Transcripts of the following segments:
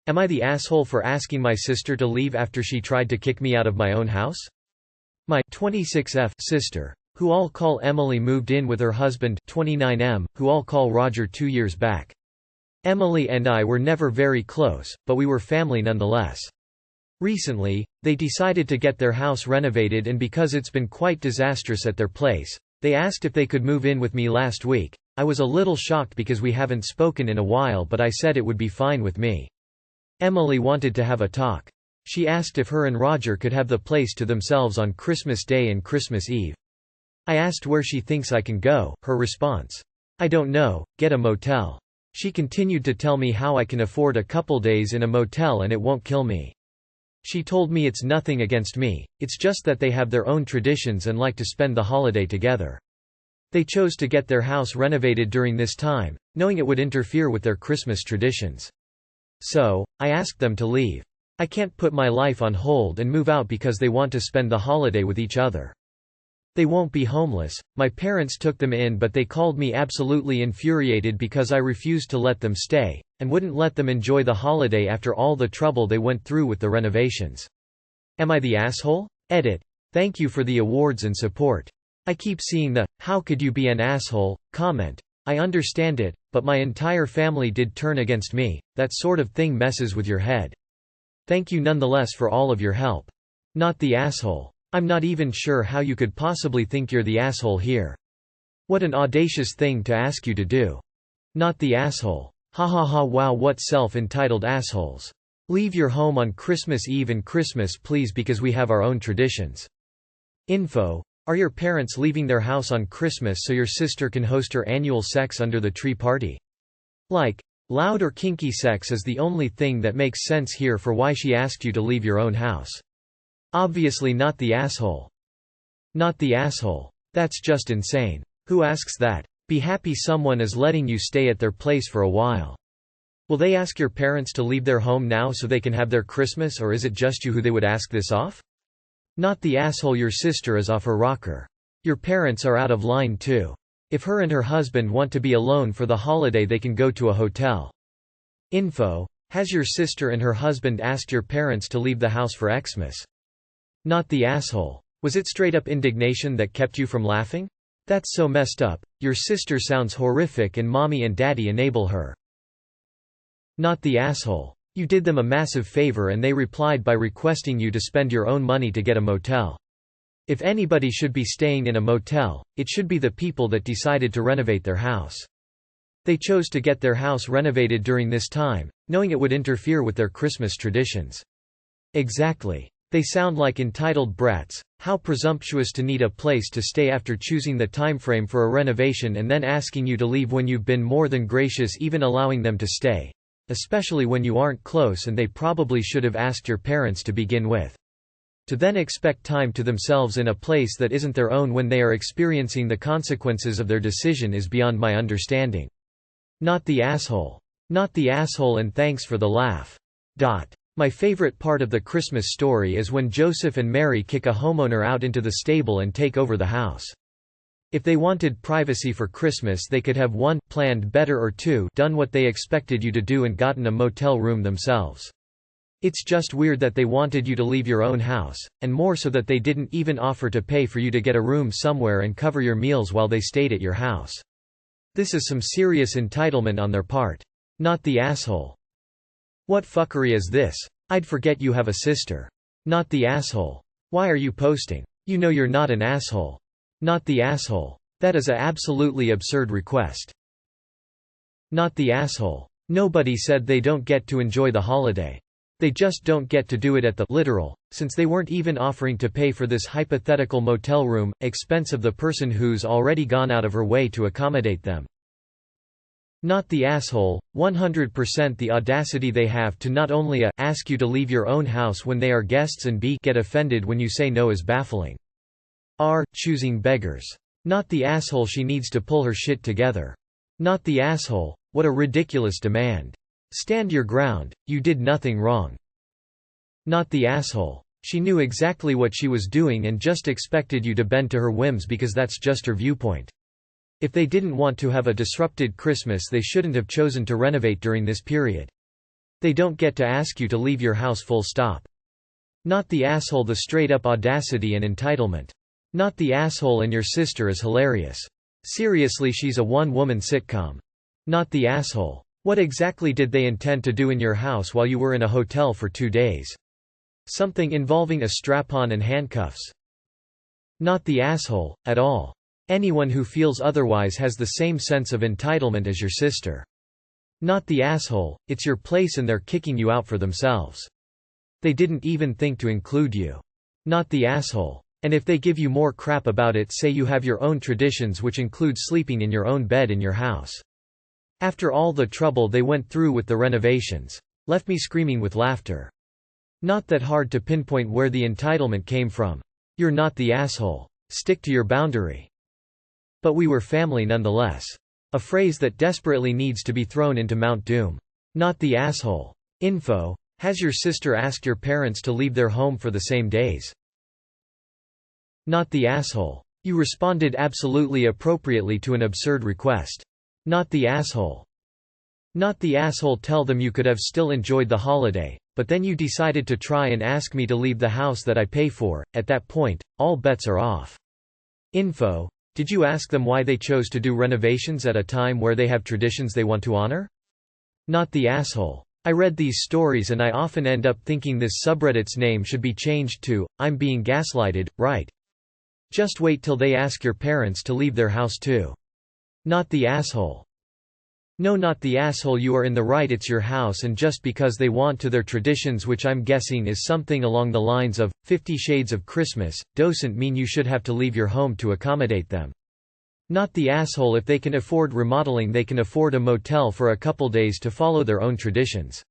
Am I the asshole for asking my sister to leave after she tried to kick me out of my own house? My 26F sister, who I'll call Emily, moved in with her husband 29M, who I'll call Roger 2 years back. Emily and I were never very close, but we were family nonetheless. Recently, they decided to get their house renovated, and because it's been quite disastrous at their place, they asked if they could move in with me last week. I was a little shocked because we haven't spoken in a while, but I said it would be fine with me. Emily wanted to have a talk. She asked if her and Roger could have the place to themselves on Christmas Day and Christmas Eve. I asked where she thinks I can go. Her response: "I don't know, get a motel." She continued to tell me how I can afford a couple days in a motel and it won't kill me. She told me it's nothing against me, it's just that they have their own traditions and like to spend the holiday together. They chose to get their house renovated during this time, knowing it would interfere with their Christmas traditions. So, I asked them to leave. I can't put my life on hold and move out because they want to spend the holiday with each other. They won't be homeless. My parents took them in, but they called me absolutely infuriated because I refused to let them stay, and wouldn't let them enjoy the holiday after all the trouble they went through with the renovations. Am I the asshole? Edit. Thank you for the awards and support. I keep seeing the "how could you be an asshole" comment. I understand it, but my entire family did turn against me. That sort of thing messes with your head. Thank you nonetheless for all of your help. Not the asshole. I'm not even sure how you could possibly think you're the asshole here. What an audacious thing to ask you to do. Not the asshole. Ha ha ha, wow, what self-entitled assholes. Leave your home on Christmas Eve and Christmas please, because we have our own traditions. Info: are your parents leaving their house on Christmas so your sister can host her annual sex under the tree party? Like, loud or kinky sex is the only thing that makes sense here for why she asked you to leave your own house. Obviously not the asshole. Not the asshole. That's just insane. Who asks that? Be happy someone is letting you stay at their place for a while. Will they ask your parents to leave their home now so they can have their Christmas, or is it just you who they would ask this off? Not the asshole, your sister is off her rocker. Your parents are out of line too. If her and her husband want to be alone for the holiday, they can go to a hotel. Info: has your sister and her husband asked your parents to leave the house for Xmas? Not the asshole. Was it straight up indignation that kept you from laughing? That's so messed up. Your sister sounds horrific and mommy and daddy enable her. Not the asshole. You did them a massive favor and they replied by requesting you to spend your own money to get a motel. If anybody should be staying in a motel, it should be the people that decided to renovate their house. They chose to get their house renovated during this time, knowing it would interfere with their Christmas traditions. Exactly. They sound like entitled brats. How presumptuous to need a place to stay after choosing the timeframe for a renovation and then asking you to leave when you've been more than gracious even allowing them to stay. Especially when you aren't close and they probably should have asked your parents to begin with. To then expect time to themselves in a place that isn't their own when they are experiencing the consequences of their decision is beyond my understanding. Not the asshole. Not the asshole, and thanks for the laugh. My favorite part of the Christmas story is when Joseph and Mary kick a homeowner out into the stable and take over the house. If they wanted privacy for Christmas, they could have 1, planned better, or 2, done what they expected you to do and gotten a motel room themselves. It's just weird that they wanted you to leave your own house, and more so that they didn't even offer to pay for you to get a room somewhere and cover your meals while they stayed at your house. This is some serious entitlement on their part. Not the asshole. What fuckery is this? I'd forget you have a sister. Not the asshole. Why are you posting? You know you're not an asshole. Not the asshole. That is a absolutely absurd request. Not the asshole. Nobody said they don't get to enjoy the holiday. They just don't get to do it at the literal, since they weren't even offering to pay for this hypothetical motel room, expense of the person who's already gone out of her way to accommodate them. Not the asshole. 100% the audacity they have to not only a ask you to leave your own house when they are guests and b get offended when you say no is baffling. Choosing beggars. Not the asshole, she needs to pull her shit together. Not the asshole. What a ridiculous demand. Stand your ground, you did nothing wrong. Not the asshole. She knew exactly what she was doing and just expected you to bend to her whims because that's just her viewpoint. If they didn't want to have a disrupted Christmas, they shouldn't have chosen to renovate during this period. They don't get to ask you to leave your house full stop. Not the asshole. The straight up audacity and entitlement. Not the asshole. And your sister is hilarious. Seriously, she's a one-woman sitcom. Not the asshole. What exactly did they intend to do in your house while you were in a hotel for 2 days? Something involving a strap-on and handcuffs. Not the asshole, at all. Anyone who feels otherwise has the same sense of entitlement as your sister. Not the asshole, it's your place and they're kicking you out for themselves. They didn't even think to include you. Not the asshole. And if they give you more crap about it, say you have your own traditions which include sleeping in your own bed in your house. After all the trouble they went through with the renovations. Left me screaming with laughter. Not that hard to pinpoint where the entitlement came from. You're not the asshole. Stick to your boundary. But we were family nonetheless. A phrase that desperately needs to be thrown into Mount Doom. Not the asshole. Info: has your sister asked your parents to leave their home for the same days? Not the asshole. You responded absolutely appropriately to an absurd request. Not the asshole. Not the asshole. Tell them you could have still enjoyed the holiday, but then you decided to try and ask me to leave the house that I pay for. At that point, all bets are off. Info: did you ask them why they chose to do renovations at a time where they have traditions they want to honor? Not the asshole. I read these stories and I often end up thinking this subreddit's name should be changed to, "I'm being gaslighted," right? Just wait till they ask your parents to leave their house too. Not the asshole. No, not the asshole. You are in the right, it's your house, and just because they want to their traditions, which I'm guessing is something along the lines of 50 Shades of Christmas, doesn't mean you should have to leave your home to accommodate them. Not the asshole. If they can afford remodeling, they can afford a motel for a couple days to follow their own traditions.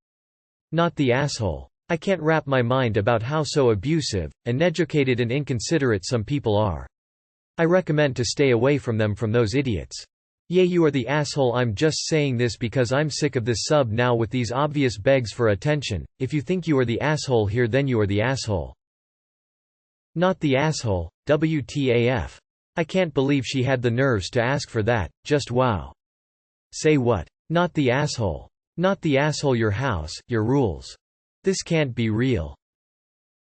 Not the asshole. I can't wrap my mind about how so abusive, uneducated and inconsiderate some people are. I recommend to stay away from those idiots. Yeah, you are the asshole. I'm just saying this because I'm sick of this sub now with these obvious begs for attention. If you think you are the asshole here, then you are the asshole. Not the asshole. WTAF. I can't believe she had the nerves to ask for that, just wow. Say what? Not the asshole. Not the asshole. Your house, your rules. This can't be real.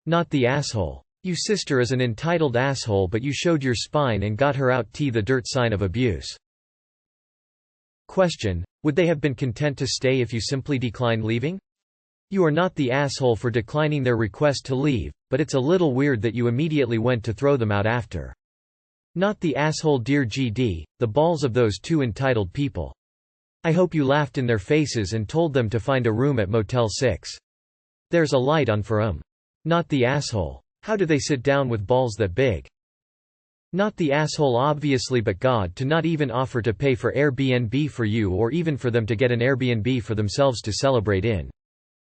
Not the asshole. You sister is an entitled asshole, but you showed your spine and got her out. The dirt sign of abuse. Question: would they have been content to stay if you simply declined leaving? You are not the asshole for declining their request to leave, but it's a little weird that you immediately went to throw them out after. Not the asshole. Dear GD, the balls of those two entitled people. I hope you laughed in their faces and told them to find a room at Motel 6. There's a light on for 'em. Not the asshole. How do they sit down with balls that big? Not the asshole. Obviously, but God, to not even offer to pay for Airbnb for you, or even for them to get an Airbnb for themselves to celebrate in.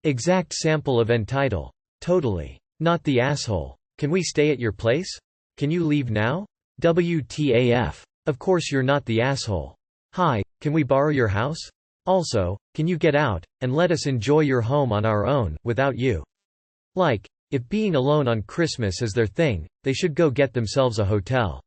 Exact sample of entitle. Totally. Not the asshole. Can we stay at your place? Can you leave now? WTAF. Of course you're not the asshole. Hi, can we borrow your house? Also, can you get out, and let us enjoy your home on our own, without you? Like, if being alone on Christmas is their thing, they should go get themselves a hotel.